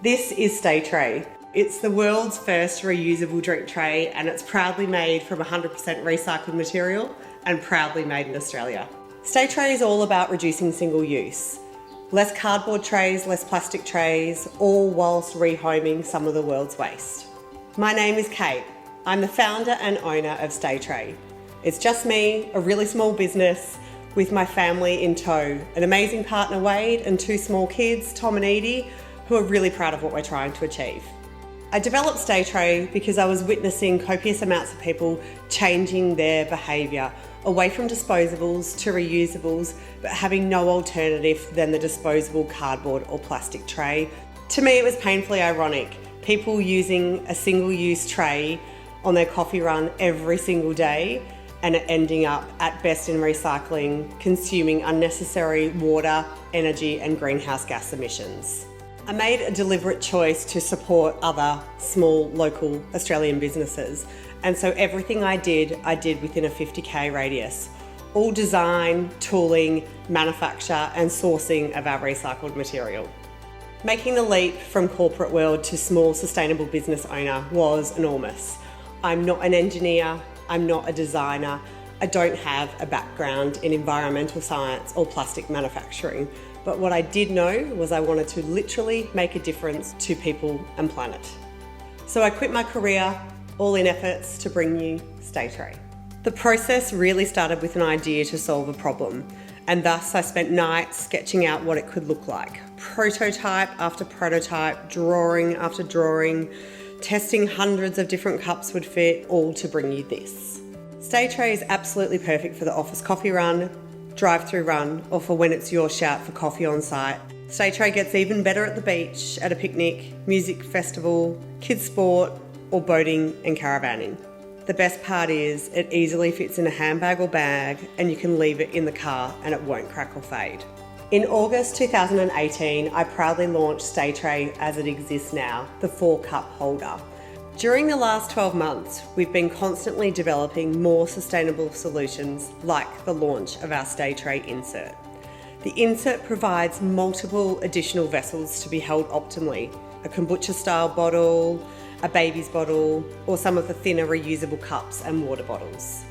This is StayTray. It's the world's first reusable drink tray, and it's proudly made from 100% recycled material and proudly made in Australia. StayTray is all about reducing single use. Less cardboard trays, less plastic trays, all whilst rehoming some of the world's waste. My name is Kate. I'm the founder and owner of StayTray. It's just me, a really small business, with my family in tow, an amazing partner Wade and two small kids, Tom and Edie, who are really proud of what we're trying to achieve. I developed StayTray because I was witnessing copious amounts of people changing their behaviour away from disposables to reusables, but having no alternative than the disposable cardboard or plastic tray. To me, it was painfully ironic. People using a single-use tray on their coffee run every single day and ending up, at best, in recycling, consuming unnecessary water, energy and greenhouse gas emissions. I made a deliberate choice to support other small local Australian businesses, and so everything I did within a 50k radius. All design, tooling, manufacture and sourcing of our recycled material. Making the leap from corporate world to small sustainable business owner was enormous. I'm not an engineer, I'm not a designer, I don't have a background in environmental science or plastic manufacturing, but what I did know was I wanted to literally make a difference to people and planet. So I quit my career, all in efforts to bring you StayTray. The process really started with an idea to solve a problem, and thus I spent nights sketching out what it could look like. Prototype after prototype, drawing after drawing, testing hundreds of different cups would fit, all to bring you this. StayTray is absolutely perfect for the office coffee run, drive-through run, or for when it's your shout for coffee on site. StayTray gets even better at the beach, at a picnic, music festival, kids sport, or boating and caravanning. The best part is it easily fits in a handbag or bag, and you can leave it in the car and it won't crack or fade. In August 2018, I proudly launched StayTray as it exists now, the 4-cup holder. During the last 12 months, we've been constantly developing more sustainable solutions, like the launch of our StayTray insert. The insert provides multiple additional vessels to be held optimally: a kombucha-style bottle, a baby's bottle, or some of the thinner reusable cups and water bottles.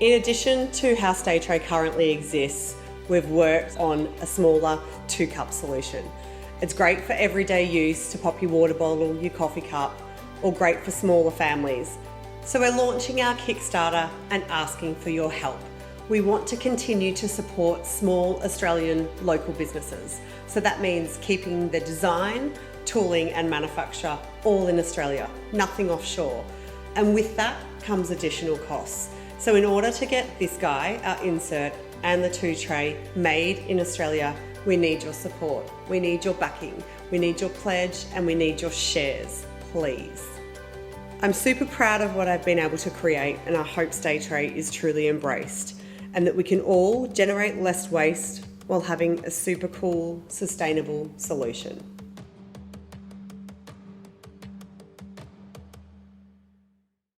In addition to how StayTray currently exists, we've worked on a smaller 2-cup solution. It's great for everyday use to pop your water bottle, your coffee cup, or great for smaller families. So we're launching our Kickstarter and asking for your help. We want to continue to support small Australian local businesses. So that means keeping the design, tooling and manufacture all in Australia, nothing offshore. And with that comes additional costs. So in order to get this guy, our insert, and the 2-tray made in Australia, we need your support, we need your backing, we need your pledge, and we need your shares, please. I'm super proud of what I've been able to create, and I hope StayTray is truly embraced, and that we can all generate less waste while having a super cool, sustainable solution.